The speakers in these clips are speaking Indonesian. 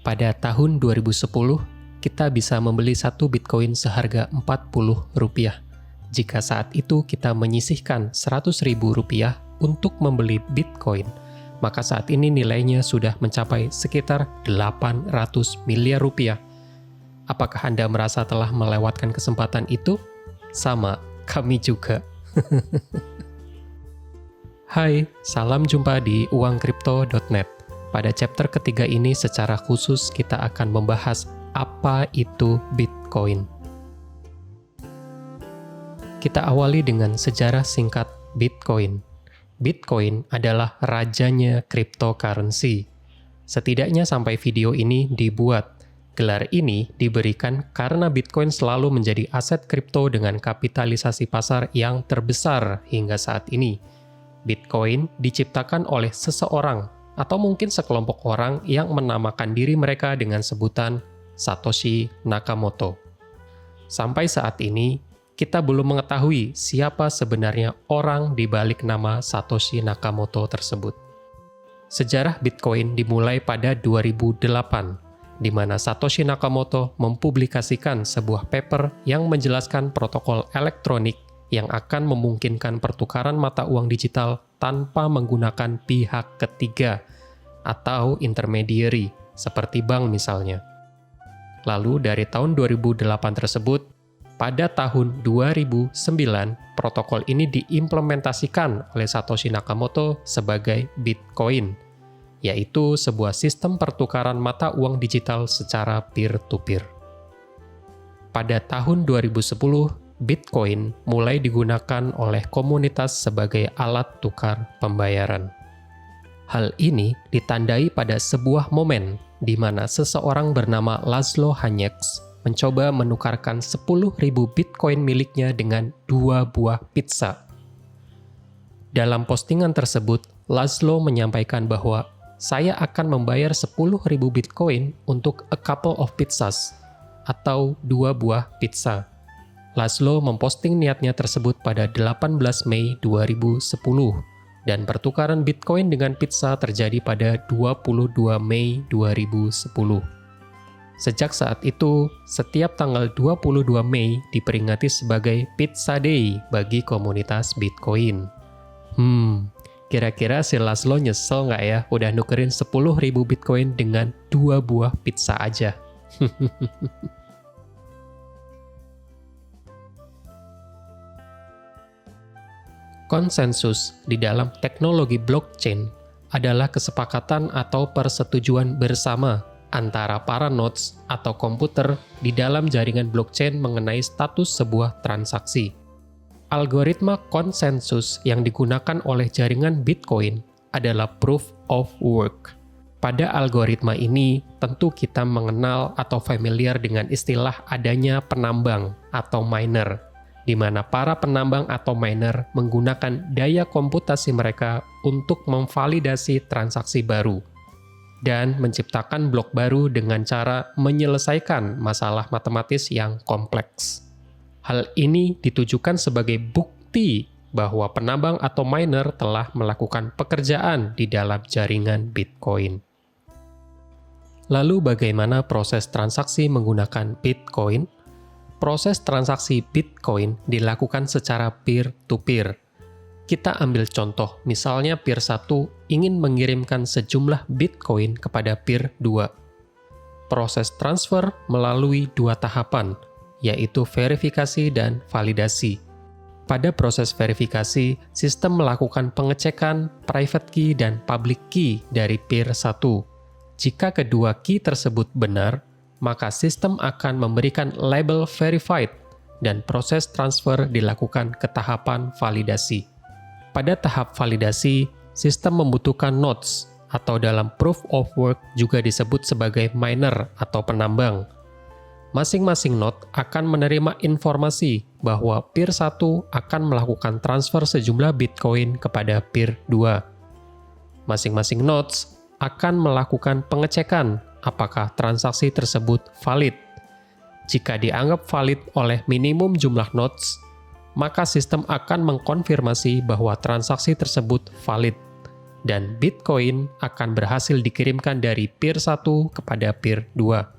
Pada tahun 2010, kita bisa membeli satu Bitcoin seharga Rp40. Jika saat itu kita menyisihkan Rp100.000 untuk membeli Bitcoin, maka saat ini nilainya sudah mencapai sekitar Rp800 miliar. Apakah Anda merasa telah melewatkan kesempatan itu? Sama, kami juga. Hai, salam jumpa di uangkripto.net. Pada chapter ketiga ini secara khusus kita akan membahas apa itu Bitcoin. Kita awali dengan sejarah singkat Bitcoin. Bitcoin adalah rajanya cryptocurrency. Setidaknya sampai video ini dibuat. Gelar ini diberikan karena Bitcoin selalu menjadi aset kripto dengan kapitalisasi pasar yang terbesar hingga saat ini. Bitcoin diciptakan oleh seseorang atau mungkin sekelompok orang yang menamakan diri mereka dengan sebutan Satoshi Nakamoto. Sampai saat ini, kita belum mengetahui siapa sebenarnya orang di balik nama Satoshi Nakamoto tersebut. Sejarah Bitcoin dimulai pada 2008, di mana Satoshi Nakamoto mempublikasikan sebuah paper yang menjelaskan protokol elektronik yang akan memungkinkan pertukaran mata uang digital tanpa menggunakan pihak ketiga atau intermediary, seperti bank misalnya. Lalu dari tahun 2008 tersebut, pada tahun 2009, protokol ini diimplementasikan oleh Satoshi Nakamoto sebagai Bitcoin, yaitu sebuah sistem pertukaran mata uang digital secara peer-to-peer. Pada tahun 2010, Bitcoin mulai digunakan oleh komunitas sebagai alat tukar pembayaran. Hal ini ditandai pada sebuah momen di mana seseorang bernama Laszlo Hanyecz mencoba menukarkan 10.000 Bitcoin miliknya dengan 2 buah pizza. Dalam postingan tersebut, Laszlo menyampaikan bahwa saya akan membayar 10.000 Bitcoin untuk a couple of pizzas, atau 2 buah pizza. Laszlo memposting niatnya tersebut pada 18 Mei 2010, dan pertukaran Bitcoin dengan pizza terjadi pada 22 Mei 2010. Sejak saat itu, setiap tanggal 22 Mei diperingati sebagai Pizza Day bagi komunitas Bitcoin. Kira-kira si Laszlo nyesel nggak ya udah nukerin 10.000 Bitcoin dengan 2 buah pizza aja? Konsensus di dalam teknologi blockchain adalah kesepakatan atau persetujuan bersama antara para nodes atau komputer di dalam jaringan blockchain mengenai status sebuah transaksi. Algoritma konsensus yang digunakan oleh jaringan Bitcoin adalah proof of work. Pada algoritma ini, tentu kita mengenal atau familiar dengan istilah adanya penambang atau miner, di mana para penambang atau miner menggunakan daya komputasi mereka untuk memvalidasi transaksi baru dan menciptakan blok baru dengan cara menyelesaikan masalah matematis yang kompleks. Hal ini ditujukan sebagai bukti bahwa penambang atau miner telah melakukan pekerjaan di dalam jaringan Bitcoin. Lalu bagaimana proses transaksi menggunakan Bitcoin? Proses transaksi Bitcoin dilakukan secara peer-to-peer. Kita ambil contoh, misalnya peer 1 ingin mengirimkan sejumlah Bitcoin kepada peer 2. Proses transfer melalui 2 tahapan, yaitu verifikasi dan validasi. Pada proses verifikasi, sistem melakukan pengecekan private key dan public key dari peer 1. Jika kedua key tersebut benar, maka sistem akan memberikan label verified dan proses transfer dilakukan ke tahapan validasi. Pada tahap validasi, sistem membutuhkan nodes atau dalam proof of work juga disebut sebagai miner atau penambang. Masing-masing node akan menerima informasi bahwa peer 1 akan melakukan transfer sejumlah Bitcoin kepada peer 2. Masing-masing nodes akan melakukan pengecekan apakah transaksi tersebut valid. Jika dianggap valid oleh minimum jumlah nodes, maka sistem akan mengkonfirmasi bahwa transaksi tersebut valid. dan Bitcoin akan berhasil dikirimkan dari peer 1 kepada peer 2.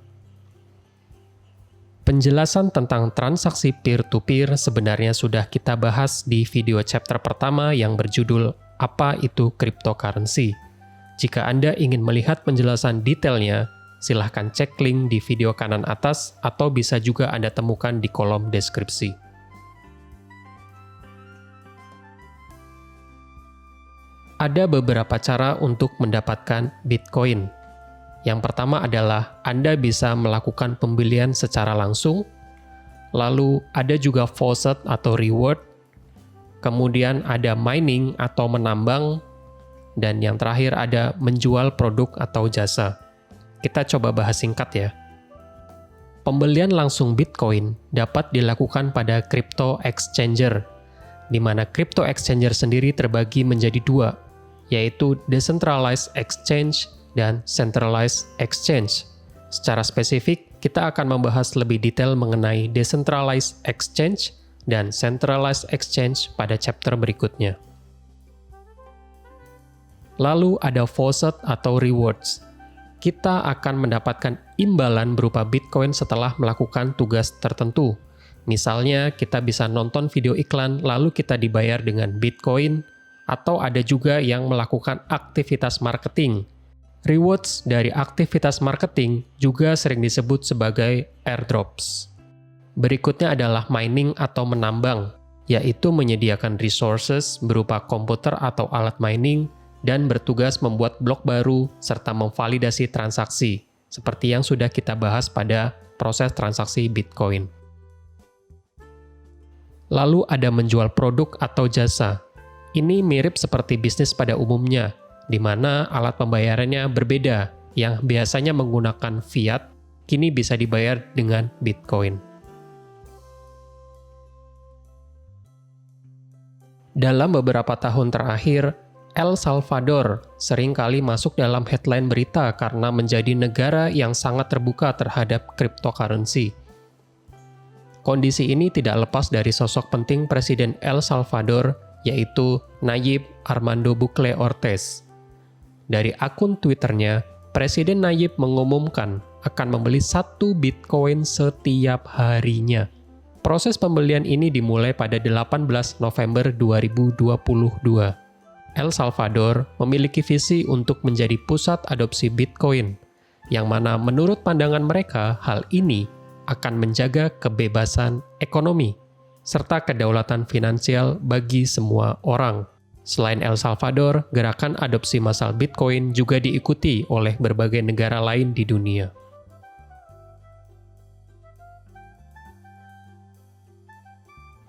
Penjelasan tentang transaksi peer-to-peer sebenarnya sudah kita bahas di video chapter pertama yang berjudul Apa itu Cryptocurrency? Jika Anda ingin melihat penjelasan detailnya, silahkan cek link di video kanan atas atau bisa juga Anda temukan di kolom deskripsi. Ada beberapa cara untuk mendapatkan Bitcoin. Yang pertama adalah Anda bisa melakukan pembelian secara langsung, lalu ada juga faucet atau reward, kemudian ada mining atau menambang, dan yang terakhir ada menjual produk atau jasa. Kita coba bahas singkat ya. Pembelian langsung Bitcoin dapat dilakukan pada crypto exchanger, di mana crypto exchanger sendiri terbagi menjadi dua, yaitu decentralized exchange dan centralized exchange. Secara spesifik, kita akan membahas lebih detail mengenai decentralized exchange dan centralized exchange pada chapter berikutnya. Lalu ada faucet atau rewards. Kita akan mendapatkan imbalan berupa Bitcoin setelah melakukan tugas tertentu. Misalnya, kita bisa nonton video iklan lalu kita dibayar dengan Bitcoin, atau ada juga yang melakukan aktivitas marketing. Rewards dari aktivitas marketing juga sering disebut sebagai airdrops. Berikutnya adalah mining atau menambang, yaitu menyediakan resources berupa komputer atau alat mining dan bertugas membuat blok baru serta memvalidasi transaksi, seperti yang sudah kita bahas pada proses transaksi Bitcoin. Lalu ada menjual produk atau jasa. Ini mirip seperti bisnis pada umumnya, di mana alat pembayarannya berbeda, yang biasanya menggunakan fiat, kini bisa dibayar dengan Bitcoin. Dalam beberapa tahun terakhir, El Salvador sering kali masuk dalam headline berita karena menjadi negara yang sangat terbuka terhadap cryptocurrency. Kondisi ini tidak lepas dari sosok penting Presiden El Salvador, yaitu Nayib Armando Bukele Ortez. Dari akun Twitternya, Presiden Nayib mengumumkan akan membeli 1 Bitcoin setiap harinya. Proses pembelian ini dimulai pada 18 November 2022. El Salvador memiliki visi untuk menjadi pusat adopsi Bitcoin, yang mana menurut pandangan mereka hal ini akan menjaga kebebasan ekonomi serta kedaulatan finansial bagi semua orang. Selain El Salvador, gerakan adopsi massal Bitcoin juga diikuti oleh berbagai negara lain di dunia.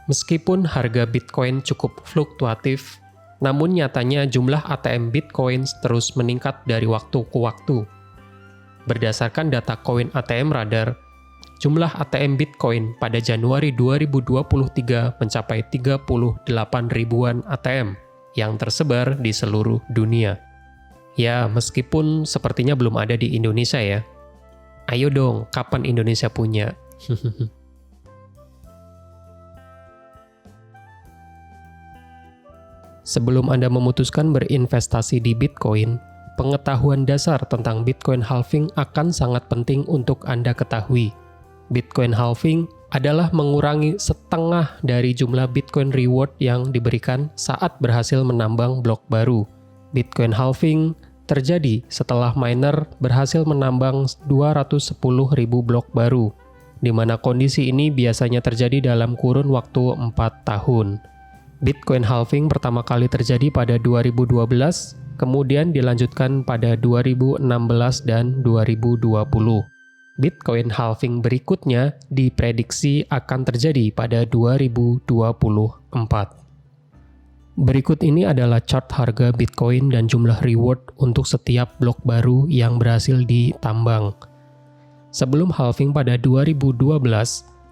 Meskipun harga Bitcoin cukup fluktuatif, namun nyatanya jumlah ATM Bitcoin terus meningkat dari waktu ke waktu. Berdasarkan data Coin ATM Radar, jumlah ATM Bitcoin pada Januari 2023 mencapai 38 ribuan ATM yang tersebar di seluruh dunia. Ya, meskipun sepertinya belum ada di Indonesia ya. Ayo dong, kapan Indonesia punya? Sebelum Anda memutuskan berinvestasi di Bitcoin, pengetahuan dasar tentang Bitcoin halving akan sangat penting untuk Anda ketahui. Bitcoin halving adalah mengurangi setengah dari jumlah Bitcoin reward yang diberikan saat berhasil menambang blok baru. Bitcoin halving terjadi setelah miner berhasil menambang 210.000 blok baru, di mana kondisi ini biasanya terjadi dalam kurun waktu 4 tahun. Bitcoin halving pertama kali terjadi pada 2012, kemudian dilanjutkan pada 2016 dan 2020. Bitcoin halving berikutnya diprediksi akan terjadi pada 2024. Berikut ini adalah chart harga Bitcoin dan jumlah reward untuk setiap blok baru yang berhasil ditambang. Sebelum halving pada 2012,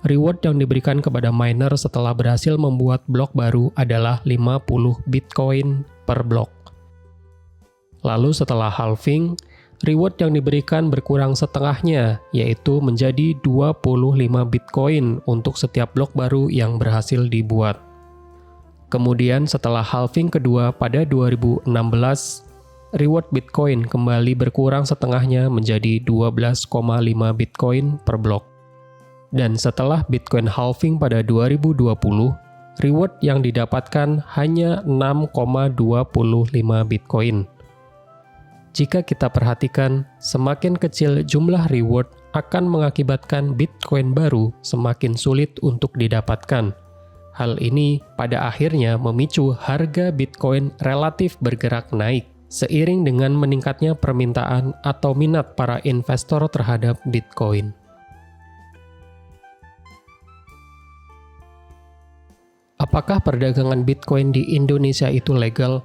reward yang diberikan kepada miner setelah berhasil membuat blok baru adalah 50 Bitcoin per blok. Lalu setelah halving, reward yang diberikan berkurang setengahnya, yaitu menjadi 25 Bitcoin untuk setiap blok baru yang berhasil dibuat. Kemudian setelah halving kedua pada 2016, reward Bitcoin kembali berkurang setengahnya menjadi 12,5 Bitcoin per blok. Dan setelah Bitcoin halving pada 2020, reward yang didapatkan hanya 6,25 Bitcoin. Jika kita perhatikan, semakin kecil jumlah reward akan mengakibatkan Bitcoin baru semakin sulit untuk didapatkan. Hal ini pada akhirnya memicu harga Bitcoin relatif bergerak naik, seiring dengan meningkatnya permintaan atau minat para investor terhadap Bitcoin. Apakah perdagangan Bitcoin di Indonesia itu legal?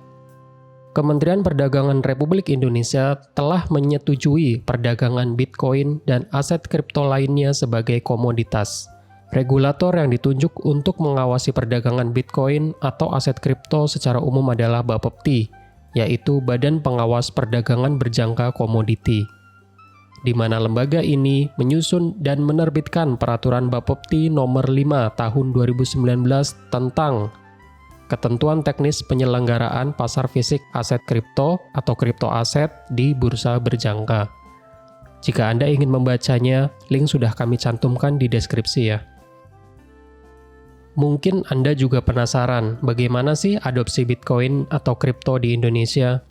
Kementerian Perdagangan Republik Indonesia telah menyetujui perdagangan Bitcoin dan aset kripto lainnya sebagai komoditas. Regulator yang ditunjuk untuk mengawasi perdagangan Bitcoin atau aset kripto secara umum adalah Bapepti, yaitu Badan Pengawas Perdagangan Berjangka Komoditi, di mana lembaga ini menyusun dan menerbitkan Peraturan Bapepti Nomor 5 Tahun 2019 tentang ketentuan teknis penyelenggaraan pasar fisik aset kripto atau kripto aset di bursa berjangka. Jika Anda ingin membacanya, link sudah kami cantumkan di deskripsi ya. Mungkin Anda juga penasaran bagaimana sih adopsi Bitcoin atau kripto di Indonesia?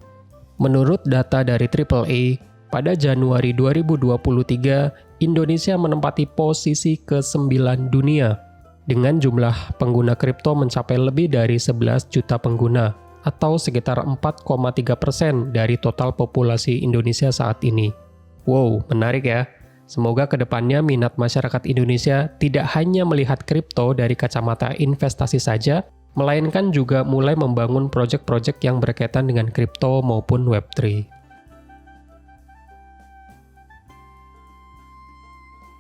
Menurut data dari AAA, pada Januari 2023, Indonesia menempati posisi ke-9 dunia dengan jumlah pengguna kripto mencapai lebih dari 11 juta pengguna atau sekitar 4,3% dari total populasi Indonesia saat ini. Wow, menarik ya. Semoga kedepannya minat masyarakat Indonesia tidak hanya melihat kripto dari kacamata investasi saja, melainkan juga mulai membangun proyek-proyek yang berkaitan dengan kripto maupun Web3.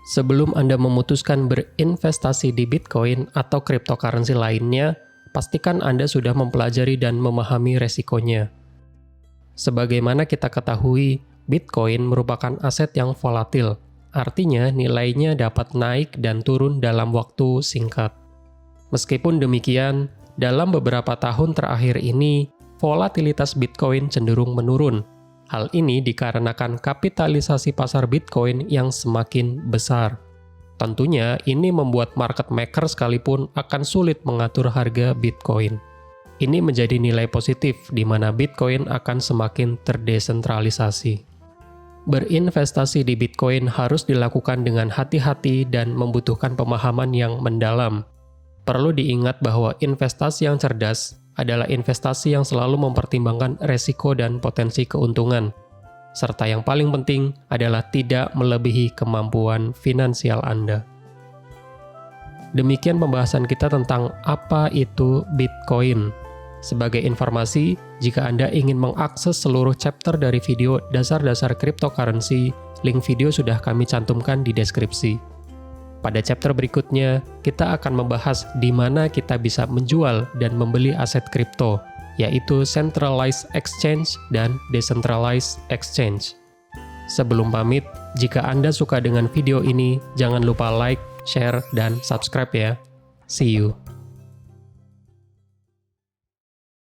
Sebelum Anda memutuskan berinvestasi di Bitcoin atau cryptocurrency lainnya, pastikan Anda sudah mempelajari dan memahami resikonya. Sebagaimana kita ketahui, Bitcoin merupakan aset yang volatil. Artinya, nilainya dapat naik dan turun dalam waktu singkat. Meskipun demikian, dalam beberapa tahun terakhir ini, volatilitas Bitcoin cenderung menurun. Hal ini dikarenakan kapitalisasi pasar Bitcoin yang semakin besar. Tentunya, ini membuat market maker sekalipun akan sulit mengatur harga Bitcoin. Ini menjadi nilai positif di mana Bitcoin akan semakin terdesentralisasi. Berinvestasi di Bitcoin harus dilakukan dengan hati-hati dan membutuhkan pemahaman yang mendalam. Perlu diingat bahwa investasi yang cerdas adalah investasi yang selalu mempertimbangkan resiko dan potensi keuntungan, serta yang paling penting adalah tidak melebihi kemampuan finansial Anda. Demikian pembahasan kita tentang apa itu Bitcoin. Sebagai informasi, jika Anda ingin mengakses seluruh chapter dari video dasar-dasar cryptocurrency, link video sudah kami cantumkan di deskripsi. Pada chapter berikutnya, kita akan membahas di mana kita bisa menjual dan membeli aset kripto, yaitu centralized exchange dan decentralized exchange. Sebelum pamit, jika Anda suka dengan video ini, jangan lupa like, share, dan subscribe ya. See you!